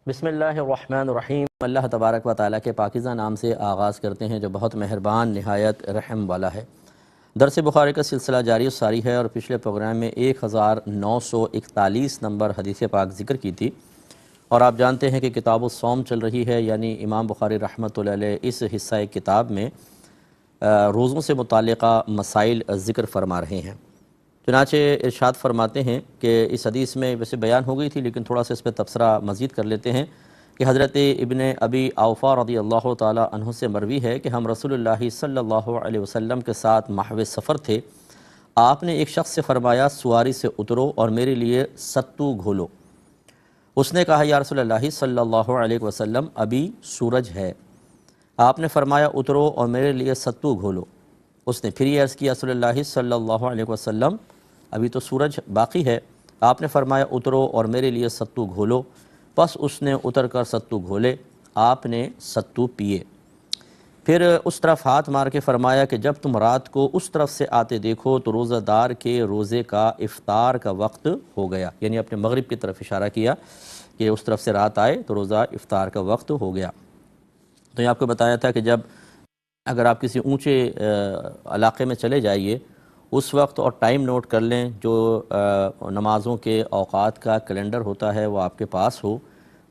بسم اللہ الرحمن الرحیم۔ اللہ تبارک و تعالیٰ کے پاکیزہ نام سے آغاز کرتے ہیں جو بہت مہربان نہایت رحم والا ہے۔ درس بخاری کا سلسلہ جاری و ساری ہے اور پچھلے پروگرام میں 1941 نمبر حدیث پاک ذکر کی تھی، اور آپ جانتے ہیں کہ کتاب الصوم چل رہی ہے، یعنی امام بخاری رحمۃ اللہ علیہ اس حصہ کتاب میں روزوں سے متعلقہ مسائل ذکر فرما رہے ہیں۔ چنانچہ ارشاد فرماتے ہیں کہ اس حدیث میں ویسے بیان ہو گئی تھی لیکن تھوڑا سا اس پہ تبصرہ مزید کر لیتے ہیں کہ حضرت ابن ابی اوفا رضی اللہ تعالی عنہ سے مروی ہے کہ ہم رسول اللہ صلی اللہ علیہ وسلم کے ساتھ محو سفر تھے۔ آپ نے ایک شخص سے فرمایا سواری سے اترو اور میرے لیے ستو گھولو۔ اس نے کہا یا رسول اللہ صلی اللہ علیہ وسلم ابھی سورج ہے۔ آپ نے فرمایا اترو اور میرے لیے ستو گھولو۔ اس نے پھر یہ عرض کیا رسول اللہ صلی اللہ علیہ وسلم ابھی تو سورج باقی ہے۔ آپ نے فرمایا اترو اور میرے لیے ستو گھولو۔ پس اس نے اتر کر ستو گھولے، آپ نے ستو پیے۔ پھر اس طرف ہاتھ مار کے فرمایا کہ جب تم رات کو اس طرف سے آتے دیکھو تو روزہ دار کے روزے کا افطار کا وقت ہو گیا، یعنی اپنے مغرب کی طرف اشارہ کیا کہ اس طرف سے رات آئے تو روزہ افطار کا وقت ہو گیا۔ تو یہ آپ کو بتایا تھا کہ جب اگر آپ کسی اونچے علاقے میں چلے جائیے اس وقت اور ٹائم نوٹ کر لیں، جو نمازوں کے اوقات کا کیلنڈر ہوتا ہے وہ آپ کے پاس ہو،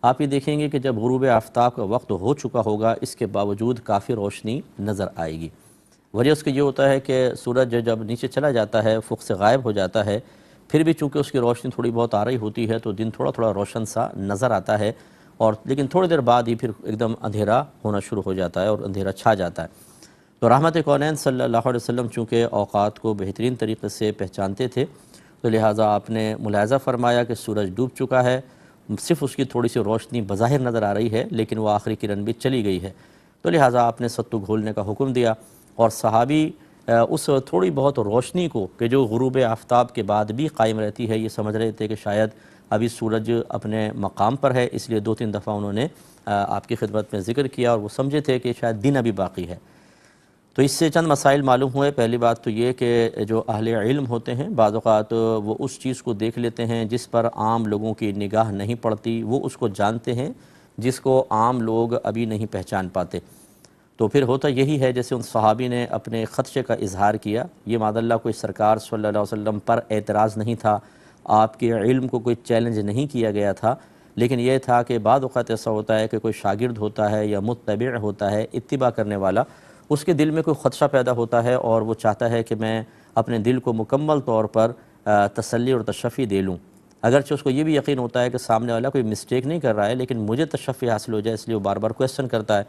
آپ یہ دیکھیں گے کہ جب غروب آفتاب کا وقت ہو چکا ہوگا اس کے باوجود کافی روشنی نظر آئے گی۔ وجہ اس کی یہ ہوتا ہے کہ سورج جب نیچے چلا جاتا ہے، افق سے غائب ہو جاتا ہے، پھر بھی چونکہ اس کی روشنی تھوڑی بہت آ رہی ہوتی ہے تو دن تھوڑا تھوڑا روشن سا نظر آتا ہے، اور لیکن تھوڑی دیر بعد ہی پھر ایک دم اندھیرا ہونا شروع ہو جاتا ہے اور اندھیرا چھا جاتا ہے۔ تو رحمت کونین صلی اللہ علیہ وسلم چونکہ اوقات کو بہترین طریقے سے پہچانتے تھے تو لہٰذا آپ نے ملاحظہ فرمایا کہ سورج ڈوب چکا ہے، صرف اس کی تھوڑی سی روشنی بظاہر نظر آ رہی ہے لیکن وہ آخری کرن بھی چلی گئی ہے، تو لہٰذا آپ نے ستو گھولنے کا حکم دیا۔ اور صحابی اس تھوڑی بہت روشنی کو کہ جو غروب آفتاب کے بعد بھی قائم رہتی ہے یہ سمجھ رہے تھے کہ شاید ابھی سورج اپنے مقام پر ہے، اس لیے 2-3 دفعہ انہوں نے آپ کی خدمت میں ذکر کیا، اور وہ سمجھے تھے کہ شاید دن ابھی باقی ہے۔ تو اس سے چند مسائل معلوم ہوئے۔ پہلی بات تو یہ کہ جو اہل علم ہوتے ہیں بعض اوقات وہ اس چیز کو دیکھ لیتے ہیں جس پر عام لوگوں کی نگاہ نہیں پڑتی، وہ اس کو جانتے ہیں جس کو عام لوگ ابھی نہیں پہچان پاتے۔ تو پھر ہوتا یہی ہے جیسے ان صحابی نے اپنے خدشے کا اظہار کیا، یہ معاذ اللہ کوئی سرکار صلی اللہ علیہ وسلم پر اعتراض نہیں تھا، آپ کے علم کو کوئی چیلنج نہیں کیا گیا تھا، لیکن یہ تھا کہ بعض اوقات ایسا ہوتا ہے کہ کوئی شاگرد ہوتا ہے یا متبع ہوتا ہے، اتباع کرنے والا، اس کے دل میں کوئی خدشہ پیدا ہوتا ہے اور وہ چاہتا ہے کہ میں اپنے دل کو مکمل طور پر تسلی اور تشفی دے لوں، اگرچہ اس کو یہ بھی یقین ہوتا ہے کہ سامنے والا کوئی مسٹیک نہیں کر رہا ہے لیکن مجھے تشفی حاصل ہو جائے، اس لیے وہ بار بار کویسچن کرتا ہے۔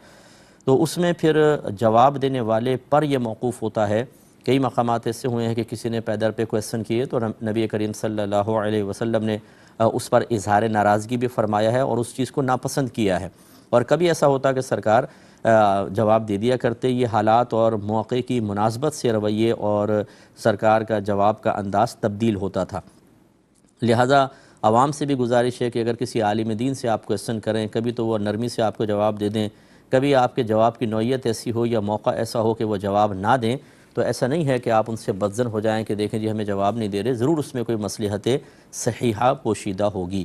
تو اس میں پھر جواب دینے والے پر یہ موقوف ہوتا ہے۔ کئی مقامات ایسے ہوئے ہیں کہ کسی نے پیدر پہ کویسچن کیے تو نبی کریم صلی اللہ علیہ وسلم نے اس پر اظہار ناراضگی بھی فرمایا ہے اور اس چیز کو ناپسند کیا ہے، اور کبھی ایسا ہوتا کہ سرکار جواب دے دیا کرتے۔ یہ حالات اور موقع کی مناسبت سے رویے اور سرکار کا جواب کا انداز تبدیل ہوتا تھا۔ لہٰذا عوام سے بھی گزارش ہے کہ اگر کسی عالم دین سے آپ کویسچن کریں، کبھی تو وہ نرمی سے آپ کو جواب دے دیں، کبھی آپ کے جواب کی نوعیت ایسی ہو یا موقع ایسا ہو کہ وہ جواب نہ دیں، تو ایسا نہیں ہے کہ آپ ان سے بدظن ہو جائیں کہ دیکھیں جی ہمیں جواب نہیں دے رہے، ضرور اس میں کوئی مصلحت صحیحہ پوشیدہ ہوگی۔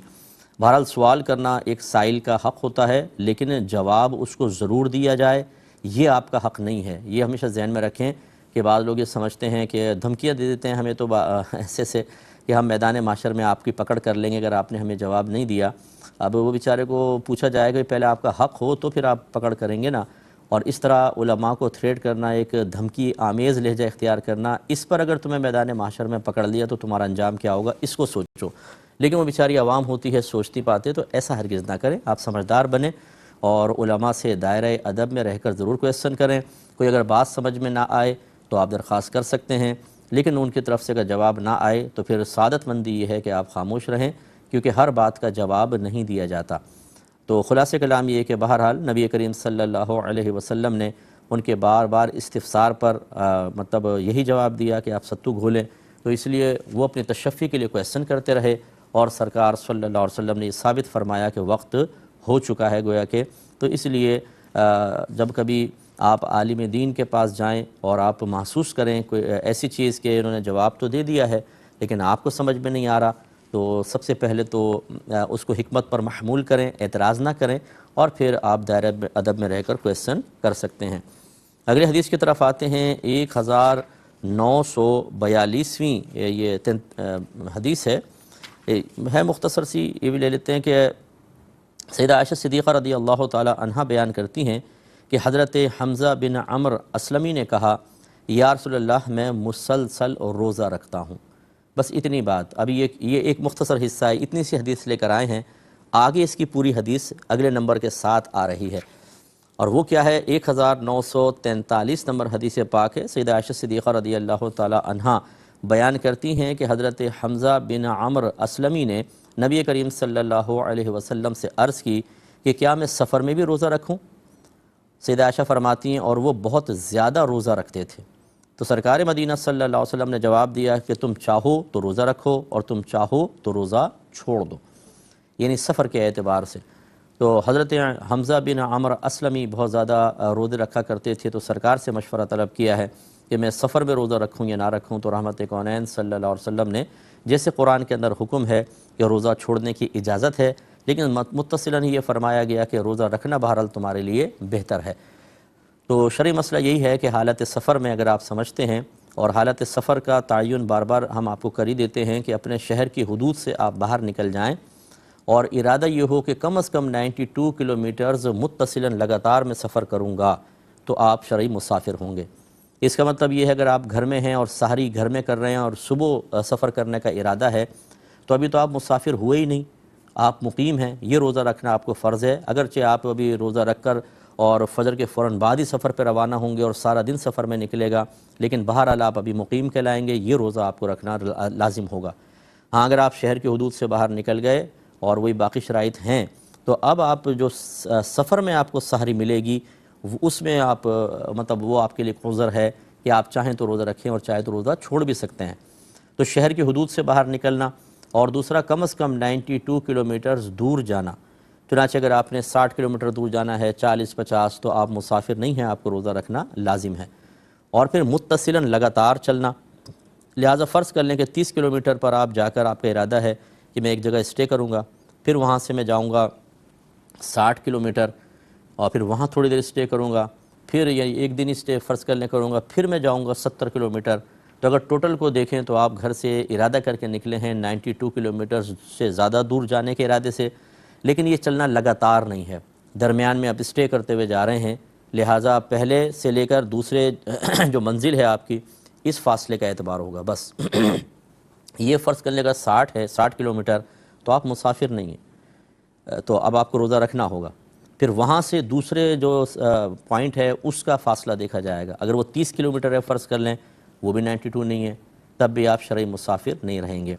بہرحال سوال کرنا ایک سائل کا حق ہوتا ہے لیکن جواب اس کو ضرور دیا جائے یہ آپ کا حق نہیں ہے۔ یہ ہمیشہ ذہن میں رکھیں کہ بعض لوگ یہ سمجھتے ہیں کہ دھمکیاں دے دیتے ہیں ہمیں تو ایسے سے کہ ہم میدان معاشر میں آپ کی پکڑ کر لیں گے اگر آپ نے ہمیں جواب نہیں دیا۔ اب وہ بیچارے کو پوچھا جائے گا کہ پہلے آپ کا حق ہو تو پھر آپ پکڑ کریں گے نا، اور اس طرح علماء کو تھریٹ کرنا، ایک دھمکی آمیز لہجہ اختیار کرنا، اس پر اگر تمہیں میدان معاشر میں پکڑ لیا تو تمہارا انجام کیا ہوگا اس کو سوچو۔ لیکن وہ بیچاری عوام ہوتی ہے سوچتی پاتے، تو ایسا ہرگز نہ کریں، آپ سمجھدار بنیں اور علماء سے دائرہ ادب میں رہ کر ضرور کویسچن کریں۔ کوئی اگر بات سمجھ میں نہ آئے تو آپ درخواست کر سکتے ہیں، لیکن ان کی طرف سے اگر جواب نہ آئے تو پھر سعادت مندی یہ ہے کہ آپ خاموش رہیں، کیونکہ ہر بات کا جواب نہیں دیا جاتا۔ تو خلاصہ کلام یہ ہے کہ بہرحال نبی کریم صلی اللہ علیہ وسلم نے ان کے بار بار استفسار پر مطلب یہی جواب دیا کہ آپ ستو گھولیں، تو اس لیے وہ اپنی تشفی کے لیے کویسچن کرتے رہے، اور سرکار صلی اللہ علیہ وسلم نے یہ ثابت فرمایا کہ وقت ہو چکا ہے گویا کہ، تو اس لیے جب کبھی آپ عالم دین کے پاس جائیں اور آپ محسوس کریں کوئی ایسی چیز کہ انہوں نے جواب تو دے دیا ہے لیکن آپ کو سمجھ میں نہیں آ رہا، تو سب سے پہلے تو اس کو حکمت پر محمول کریں، اعتراض نہ کریں، اور پھر آپ دائرہ ادب میں رہ کر کویسچن کر سکتے ہیں۔ اگلی حدیث کی طرف آتے ہیں۔ 1942ویں یہ حدیث ہے مختصر سی، یہ بھی لے لیتے ہیں کہ سیدہ عائشہ صدیقہ رضی اللہ تعالی عنہا بیان کرتی ہیں کہ حضرت حمزہ بن عمرو اسلمی نے کہا، یا رسول اللہ میں مسلسل روزہ رکھتا ہوں۔ بس اتنی بات۔ ابھی یہ ایک مختصر حصہ ہے، اتنی سی حدیث لے کر آئے ہیں، آگے اس کی پوری حدیث اگلے نمبر کے ساتھ آ رہی ہے، اور وہ کیا ہے؟ 1943 نمبر حدیث پاک ہے۔ سیدہ عائشہ صدیقہ رضی اللہ تعالی عنہا بیان کرتی ہیں کہ حضرت حمزہ بن عمرو اسلمی نے نبی کریم صلی اللہ علیہ وسلم سے عرض کی کہ کیا میں سفر میں بھی روزہ رکھوں؟ سیدہ عائشہ فرماتی ہیں اور وہ بہت زیادہ روزہ رکھتے تھے، تو سرکار مدینہ صلی اللہ علیہ وسلم نے جواب دیا کہ تم چاہو تو روزہ رکھو اور تم چاہو تو روزہ چھوڑ دو، یعنی سفر کے اعتبار سے۔ تو حضرت حمزہ بن عمرو اسلمی بہت زیادہ روزے رکھا کرتے تھے، تو سرکار سے مشورہ طلب کیا ہے کہ میں سفر میں روزہ رکھوں یا نہ رکھوں، تو رحمت کونین صلی اللہ علیہ وسلم نے جیسے قرآن کے اندر حکم ہے کہ روزہ چھوڑنے کی اجازت ہے، لیکن متصلاً یہ فرمایا گیا کہ روزہ رکھنا بہرحال تمہارے لیے بہتر ہے۔ تو شرعی مسئلہ یہی ہے کہ حالت سفر میں اگر آپ سمجھتے ہیں، اور حالت سفر کا تعین بار بار ہم آپ کو کر ہی دیتے ہیں کہ اپنے شہر کی حدود سے آپ باہر نکل جائیں، اور ارادہ یہ ہو کہ کم از کم 92 کلومیٹرز متصلاً لگاتار میں سفر کروں گا، تو آپ شرعی مسافر ہوں گے۔ اس کا مطلب یہ ہے اگر آپ گھر میں ہیں اور سحری گھر میں کر رہے ہیں اور صبح سفر کرنے کا ارادہ ہے، تو ابھی تو آپ مسافر ہوئے ہی نہیں، آپ مقیم ہیں، یہ روزہ رکھنا آپ کو فرض ہے۔ اگرچہ آپ ابھی روزہ رکھ کر اور فجر کے فوراً بعد ہی سفر پہ روانہ ہوں گے اور سارا دن سفر میں نکلے گا، لیکن بہرحال آپ ابھی مقیم کہلائیں گے، یہ روزہ آپ کو رکھنا لازم ہوگا۔ ہاں، اگر آپ شہر کی حدود سے باہر نکل گئے اور وہی باقی شرائط ہیں، تو اب آپ جو سفر میں آپ کو سحری ملے گی، اس میں آپ مطلب وہ آپ کے لیے عذر ہے کہ آپ چاہیں تو روزہ رکھیں اور چاہے تو روزہ چھوڑ بھی سکتے ہیں۔ تو شہر کی حدود سے باہر نکلنا، اور دوسرا کم از کم 92 کلومیٹرز دور جانا۔ چنانچہ اگر آپ نے 60 کلومیٹر دور جانا ہے، 40-50، تو آپ مسافر نہیں ہیں، آپ کو روزہ رکھنا لازم ہے۔ اور پھر متصلاً لگاتار چلنا، لہٰذا فرض کر لیں کہ 30 کلومیٹر پر آپ جا کر آپ کا ارادہ ہے کہ میں ایک جگہ اسٹے کروں گا، پھر وہاں سے میں جاؤں گا 60 کلومیٹر، اور پھر وہاں تھوڑی دیر اسٹے کروں گا، پھر ایک دن اسٹے فرض کر لیں کروں گا، پھر میں جاؤں گا 70 کلومیٹر۔ تو اگر ٹوٹل کو دیکھیں تو آپ گھر سے ارادہ کر کے نکلے ہیں 92 کلومیٹر سے زیادہ دور جانے کے ارادے سے، لیکن یہ چلنا لگاتار نہیں ہے، درمیان میں آپ اسٹے کرتے ہوئے جا رہے ہیں، لہٰذا پہلے سے لے کر دوسرے جو منزل ہے آپ کی، اس فاصلے کا اعتبار ہوگا بس۔ یہ فرض کرنے کا 60 کلومیٹر، تو آپ مسافر نہیں ہیں، تو اب آپ کو روزہ رکھنا ہوگا۔ پھر وہاں سے دوسرے جو پوائنٹ ہے اس کا فاصلہ دیکھا جائے گا، اگر وہ 30 کلومیٹر ہے فرض کر لیں، وہ بھی 92 نہیں ہے، تب بھی آپ شرعی مسافر نہیں رہیں گے۔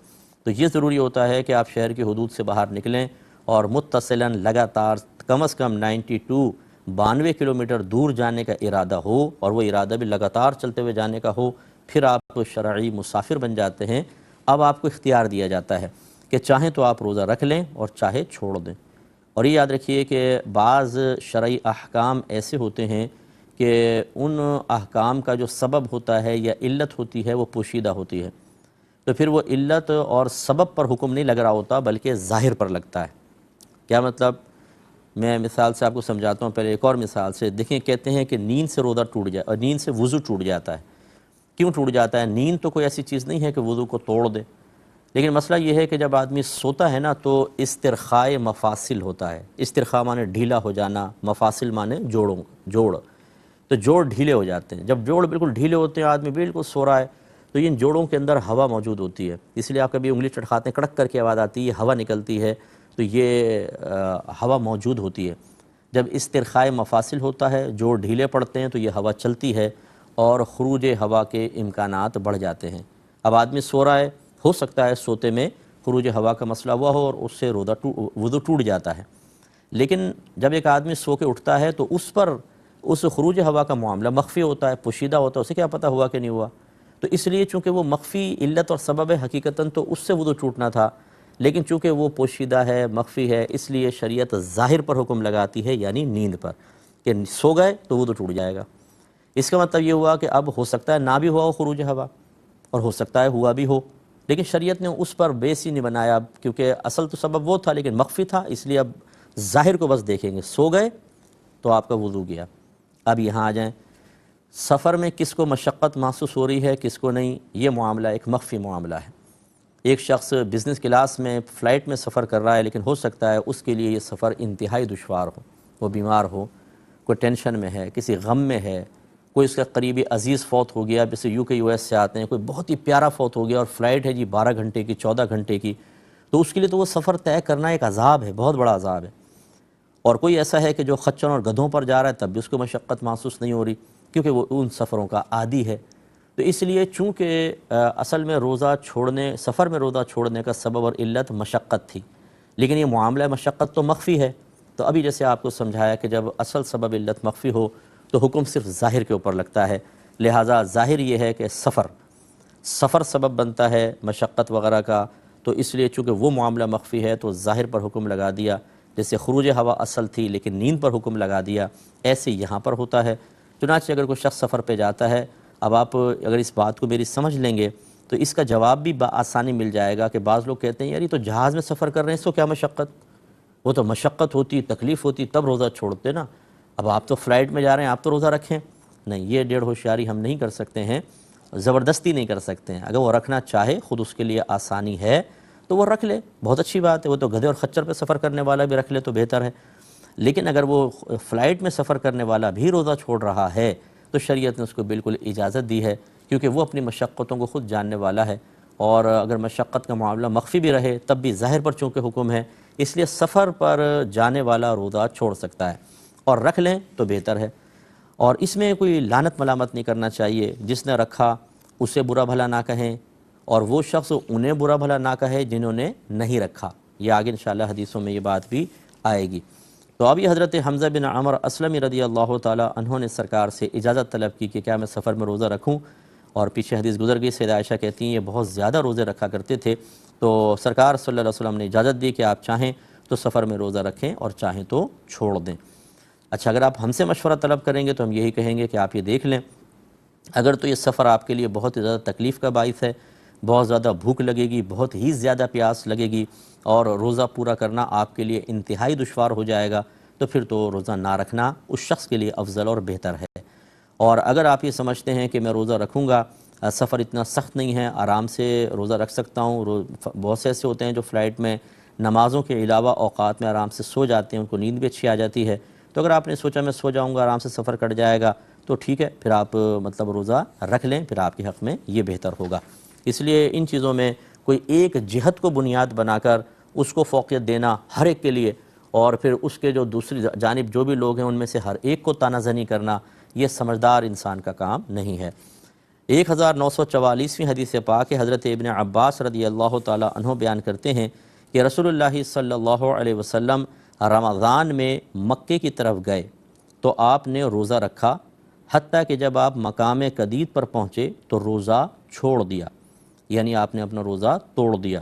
تو یہ ضروری ہوتا ہے کہ آپ شہر کی حدود سے باہر نکلیں اور متصلاً لگاتار کم از کم 92 کلومیٹر دور جانے کا ارادہ ہو، اور وہ ارادہ بھی لگاتار چلتے ہوئے جانے کا ہو، پھر آپ شرعی مسافر بن جاتے ہیں۔ اب آپ کو اختیار دیا جاتا ہے کہ چاہیں تو آپ روزہ رکھ لیں اور چاہے چھوڑ دیں۔ اور یہ یاد رکھیے کہ بعض شرعی احکام ایسے ہوتے ہیں کہ ان احکام کا جو سبب ہوتا ہے یا علت ہوتی ہے وہ پوشیدہ ہوتی ہے، تو پھر وہ علت اور سبب پر حکم نہیں لگ رہا ہوتا بلکہ ظاہر پر لگتا ہے۔ کیا مطلب؟ میں مثال سے آپ کو سمجھاتا ہوں، پہلے ایک اور مثال سے دیکھیں۔ کہتے ہیں کہ نیند سے روزہ ٹوٹ جائے اور نیند سے وضو ٹوٹ جاتا ہے۔ کیوں ٹوٹ جاتا ہے؟ نیند تو کوئی ایسی چیز نہیں ہے کہ وضو کو توڑ دے، لیکن مسئلہ یہ ہے کہ جب آدمی سوتا ہے نا تو استرخائے مفاصل ہوتا ہے۔ استرخاء مانے ڈھیلا ہو جانا، مفاصل مانے جوڑ، تو جوڑ ڈھیلے ہو جاتے ہیں۔ جب جوڑ بالکل ڈھیلے ہوتے ہیں، آدمی بالکل سو رہا ہے، تو ان جوڑوں کے اندر ہوا موجود ہوتی ہے، اس لیے آپ کبھی انگلی چٹکاتے ہیں، کڑک کر کے آواز آتی ہے، ہوا نکلتی ہے، تو یہ ہوا موجود ہوتی ہے۔ جب استرخائے مفاصل ہوتا ہے، جوڑ ڈھیلے پڑتے ہیں، تو یہ ہوا چلتی ہے اور خروج ہوا کے امکانات بڑھ جاتے ہیں۔ اب آدمی سو رہا ہے، ہو سکتا ہے سوتے میں خروج ہوا کا مسئلہ ہوا ہو اور اس سے وضو ٹوٹ جاتا ہے، لیکن جب ایک آدمی سو کے اٹھتا ہے تو اس خروج ہوا کا معاملہ مخفی ہوتا ہے، پوشیدہ ہوتا ہے، اسے کیا پتہ ہوا کہ نہیں ہوا۔ تو اس لیے چونکہ وہ مخفی علت اور سبب ہے حقیقتاً، تو اس سے وضو ٹوٹنا تھا، لیکن چونکہ وہ پوشیدہ ہے، مخفی ہے، اس لیے شریعت ظاہر پر حکم لگاتی ہے، یعنی نیند پر، کہ سو گئے تو وضو ٹوٹ جائے گا۔ اس کا مطلب یہ ہوا کہ اب ہو سکتا ہے نہ بھی ہوا ہو خروج ہوا، اور ہو سکتا ہے ہوا بھی ہو، لیکن شریعت نے اس پر بیس ہی نہیں بنایا، کیونکہ اصل تو سبب وہ تھا لیکن مخفی تھا، اس لیے اب ظاہر کو بس دیکھیں گے۔ سو گئے تو آپ کا وضو گیا۔ اب یہاں آ جائیں، سفر میں کس کو مشقت محسوس ہو رہی ہے، کس کو نہیں، یہ معاملہ ایک مخفی معاملہ ہے۔ ایک شخص بزنس کلاس میں فلائٹ میں سفر کر رہا ہے، لیکن ہو سکتا ہے اس کے لیے یہ سفر انتہائی دشوار ہو، وہ بیمار ہو، کوئی ٹینشن میں ہے، کسی غم میں ہے، کوئی اس کا قریبی عزیز فوت ہو گیا، جیسے UK US سے آتے ہیں، کوئی بہت ہی پیارا فوت ہو گیا اور فلائٹ ہے جی 12 گھنٹے کی، 14 گھنٹے کی، تو اس کے لیے تو وہ سفر طے کرنا ایک عذاب ہے، بہت بڑا عذاب ہے۔ اور کوئی ایسا ہے کہ جو خچروں اور گدھوں پر جا رہا ہے، تب بھی اس کو مشقت محسوس نہیں ہو رہی، کیونکہ وہ ان سفروں کا عادی ہے۔ تو اس لیے چونکہ اصل میں روزہ چھوڑنے، سفر میں روزہ چھوڑنے کا سبب اور علت مشقت تھی، لیکن یہ معاملہ مشقت تو مخفی ہے۔ تو ابھی جیسے آپ کو سمجھایا کہ جب اصل سبب علت مخفی ہو تو حکم صرف ظاہر کے اوپر لگتا ہے، لہٰذا ظاہر یہ ہے کہ سفر سبب بنتا ہے مشقت وغیرہ کا، تو اس لیے چونکہ وہ معاملہ مخفی ہے تو ظاہر پر حکم لگا دیا، جیسے خروج ہوا اصل تھی لیکن نیند پر حکم لگا دیا، ایسے یہاں پر ہوتا ہے۔ چنانچہ اگر کوئی شخص سفر پہ جاتا ہے، اب آپ اگر اس بات کو میری سمجھ لیں گے تو اس کا جواب بھی بآسانی مل جائے گا کہ بعض لوگ کہتے ہیں یار یہ تو جہاز میں سفر کر رہے ہیں، اس کو کیا مشقت، وہ تو مشقت ہوتی، تکلیف ہوتی تب روزہ چھوڑتے نا، اب آپ تو فلائٹ میں جا رہے ہیں آپ تو روزہ رکھیں۔ نہیں، یہ ڈیڑھ ہوشیاری ہم نہیں کر سکتے ہیں، زبردستی نہیں کر سکتے ہیں۔ اگر وہ رکھنا چاہے، خود اس کے لیے آسانی ہے تو وہ رکھ لے، بہت اچھی بات ہے، وہ تو گدھے اور خچر پہ سفر کرنے والا بھی رکھ لے تو بہتر ہے۔ لیکن اگر وہ فلائٹ میں سفر کرنے والا بھی روزہ چھوڑ رہا ہے تو شریعت نے اس کو بالکل اجازت دی ہے، کیونکہ وہ اپنی مشقتوں کو خود جاننے والا ہے، اور اگر مشقت کا معاملہ مخفی بھی رہے تب بھی ظاہر پر چونکہ حکم ہے، اس لیے سفر پر جانے والا روزہ چھوڑ سکتا ہے، اور رکھ لیں تو بہتر ہے۔ اور اس میں کوئی لعنت ملامت نہیں کرنا چاہیے، جس نے رکھا اسے برا بھلا نہ کہیں، اور وہ شخص انہیں برا بھلا نہ کہے جنہوں نے نہیں رکھا، یہ آگے انشاءاللہ حدیثوں میں یہ بات بھی آئے گی۔ تو ابھی حضرت حمزہ بن عمر اسلمی رضی اللہ تعالیٰ عنہ نے سرکار سے اجازت طلب کی کہ کیا میں سفر میں روزہ رکھوں، اور پیچھے حدیث گزر گئی، سیدہ عائشہ کہتی ہیں یہ بہت زیادہ روزے رکھا کرتے تھے، تو سرکار صلی اللہ علیہ وسلم نے اجازت دی کہ آپ چاہیں تو سفر میں روزہ رکھیں اور چاہیں تو چھوڑ دیں۔ اچھا، اگر آپ ہم سے مشورہ طلب کریں گے تو ہم یہی کہیں گے کہ آپ یہ دیکھ لیں، اگر تو یہ سفر آپ کے لیے بہت زیادہ تکلیف کا باعث ہے، بہت زیادہ بھوک لگے گی، بہت ہی زیادہ پیاس لگے گی، اور روزہ پورا کرنا آپ کے لیے انتہائی دشوار ہو جائے گا، تو پھر تو روزہ نہ رکھنا اس شخص کے لیے افضل اور بہتر ہے۔ اور اگر آپ یہ سمجھتے ہیں کہ میں روزہ رکھوں گا، سفر اتنا سخت نہیں ہے، آرام سے روزہ رکھ سکتا ہوں، بہت سے ایسے ہوتے ہیں جو فلائٹ میں نمازوں کے علاوہ اوقات میں آرام سے سو جاتے ہیں، ان کو نیند بھی اچھی آ جاتی ہے، تو اگر آپ نے سوچا میں سو جاؤں گا آرام سے سفر کٹ جائے گا تو ٹھیک ہے، پھر آپ مطلب روزہ رکھ لیں، پھر آپ کے حق میں یہ بہتر ہوگا۔ اس لیے ان چیزوں میں کوئی ایک جہت کو بنیاد بنا کر اس کو فوقیت دینا ہر ایک کے لیے، اور پھر اس کے جو دوسری جانب جو بھی لوگ ہیں ان میں سے ہر ایک کو طعنہ زنی کرنا، یہ سمجھدار انسان کا کام نہیں ہے۔ 1944ویں حدیث پاک حضرت ابن عباس رضی اللہ تعالی عنہ بیان کرتے ہیں کہ رسول اللہ صلی اللہ علیہ وسلم رمضان میں مکے کی طرف گئے تو آپ نے روزہ رکھا، حتیٰ کہ جب آپ مقام قدید پر پہنچے تو روزہ چھوڑ دیا، یعنی آپ نے اپنا روزہ توڑ دیا،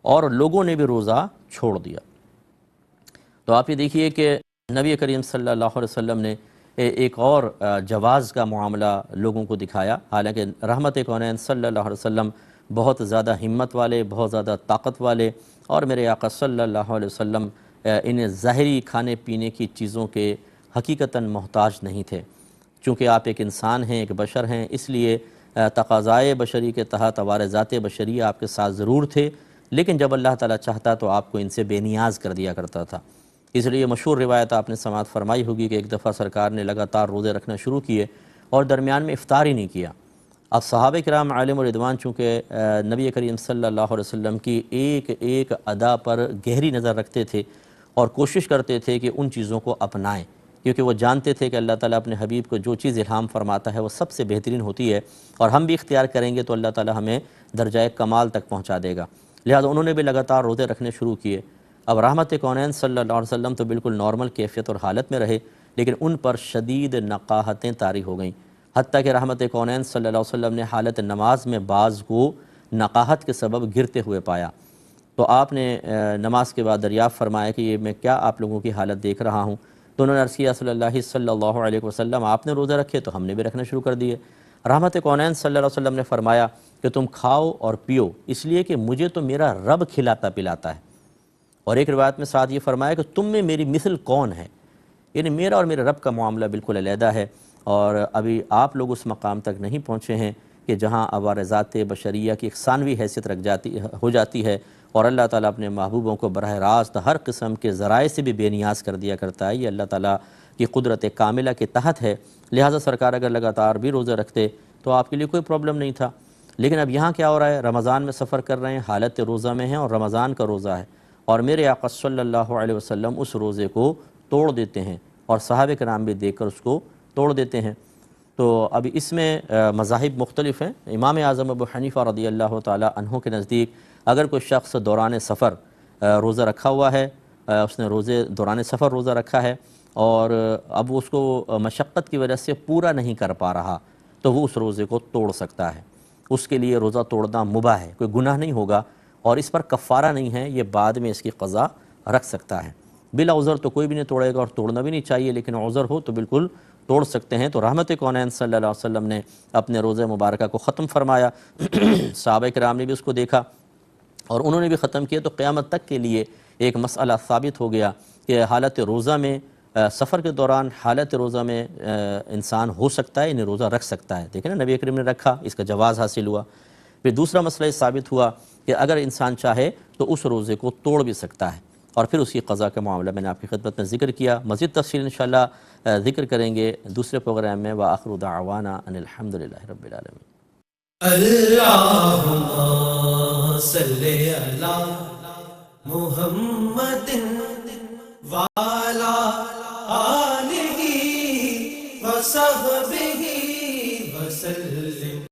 اور لوگوں نے بھی روزہ چھوڑ دیا۔ تو آپ یہ دیکھیے کہ نبی کریم صلی اللہ علیہ وسلم نے ایک اور جواز کا معاملہ لوگوں کو دکھایا، حالانکہ رحمت کونین صلی اللہ علیہ وسلم بہت زیادہ ہمت والے، بہت زیادہ طاقت والے، اور میرے آقا صلی اللہ علیہ وسلم انہیں ظاہری کھانے پینے کی چیزوں کے حقیقتاً محتاج نہیں تھے، چونکہ آپ ایک انسان ہیں، ایک بشر ہیں، اس لیے تقاضائے بشری کے تحت اوار ذات بشری آپ کے ساتھ ضرور تھے، لیکن جب اللہ تعالیٰ چاہتا تو آپ کو ان سے بے نیاز کر دیا کرتا تھا۔ اس لیے مشہور روایت آپ نے سماعت فرمائی ہوگی کہ ایک دفعہ سرکار نے لگاتار روزے رکھنا شروع کیے اور درمیان میں افطار ہی نہیں کیا۔ اب صحابہ کرام علیہم الرضوان چونکہ نبی کریم صلی اللہ علیہ وسلم کی ایک ایک ادا پر گہری نظر رکھتے تھے اور کوشش کرتے تھے کہ ان چیزوں کو اپنائیں، کیونکہ وہ جانتے تھے کہ اللہ تعالیٰ اپنے حبیب کو جو چیز الہام فرماتا ہے وہ سب سے بہترین ہوتی ہے، اور ہم بھی اختیار کریں گے تو اللہ تعالیٰ ہمیں درجہ کمال تک پہنچا دے گا، لہذا انہوں نے بھی لگاتار روزے رکھنے شروع کیے۔ اب رحمت کونین صلی اللہ علیہ وسلم تو بالکل نارمل کیفیت اور حالت میں رہے، لیکن ان پر شدید نقاہتیں طاری ہو گئیں، حتیٰ کہ رحمت کونین صلی اللہ علیہ وسلم نے حالت نماز میں بعض کو نقاہت کے سبب گرتے ہوئے پایا، تو آپ نے نماز کے بعد دریافت فرمایا کہ یہ میں کیا آپ لوگوں کی حالت دیکھ رہا ہوں، تو انہوں نے عرض کیا صلی اللہ علیہ وسلم آپ نے روزہ رکھے تو ہم نے بھی رکھنا شروع کر دیے۔ رحمت کونین صلی اللہ علیہ وسلم نے فرمایا کہ تم کھاؤ اور پیو، اس لیے کہ مجھے تو میرا رب کھلاتا پلاتا ہے۔ اور ایک روایت میں ساتھ یہ فرمایا کہ تم میں میری مثل کون ہے، یعنی میرا اور میرے رب کا معاملہ بالکل علیحدہ ہے، اور ابھی آپ لوگ اس مقام تک نہیں پہنچے ہیں کہ جہاں عوارضات بشریہ کی ایک ثانوی حیثیت ہو جاتی ہے، اور اللہ تعالیٰ اپنے محبوبوں کو براہ راست ہر قسم کے ذرائع سے بھی بے نیاز کر دیا کرتا ہے۔ یہ اللہ تعالیٰ کی قدرت کاملہ کے تحت ہے، لہٰذا سرکار اگر لگاتار بھی روزے رکھتے تو آپ کے لیے کوئی پرابلم نہیں تھا۔ لیکن اب یہاں کیا ہو رہا ہے، رمضان میں سفر کر رہے ہیں، حالت روزہ میں ہیں، اور رمضان کا روزہ ہے، اور میرے آقا صلی اللہ علیہ وسلم اس روزے کو توڑ دیتے ہیں، اور صحابہ کرام بھی دیکھ کر اس کو توڑ دیتے ہیں۔ تو اب اس میں مذاہب مختلف ہیں۔ امام اعظم ابو حنیفہ رضی اللہ تعالی عنہ کے نزدیک اگر کوئی شخص دوران سفر روزہ رکھا ہوا ہے، اس نے دوران سفر روزہ رکھا ہے، اور اب اس کو مشقت کی وجہ سے پورا نہیں کر پا رہا، تو وہ اس روزے کو توڑ سکتا ہے۔ اس کے لیے روزہ توڑنا مباح ہے، کوئی گناہ نہیں ہوگا، اور اس پر کفارہ نہیں ہے، یہ بعد میں اس کی قضا رکھ سکتا ہے۔ بلا عذر تو کوئی بھی نہیں توڑے گا، اور توڑنا بھی نہیں چاہیے، لیکن عذر ہو تو بالکل توڑ سکتے ہیں۔ تو رحمت کونین صلی اللہ علیہ وسلم نے اپنے روزہ مبارکہ کو ختم فرمایا، صحابہ کرام نے بھی اس کو دیکھا اور انہوں نے بھی ختم کیا، تو قیامت تک کے لیے ایک مسئلہ ثابت ہو گیا کہ حالت روزہ میں، سفر کے دوران حالت روزہ میں انسان ہو سکتا ہے، یعنی روزہ رکھ سکتا ہے۔ دیکھیں نا، نبی کریم نے رکھا، اس کا جواز حاصل ہوا۔ پھر دوسرا مسئلہ یہ ثابت ہوا کہ اگر انسان چاہے تو اس روزے کو توڑ بھی سکتا ہے، اور پھر اس کی قضا کا معاملہ میں نے آپ کی خدمت میں ذکر کیا۔ مزید تفصیل انشاءاللہ ذکر کریں گے دوسرے پروگرام میں۔ وآخر دعوانا ان الحمدللہ رب العالمین۔ اللہم صلی علی محمد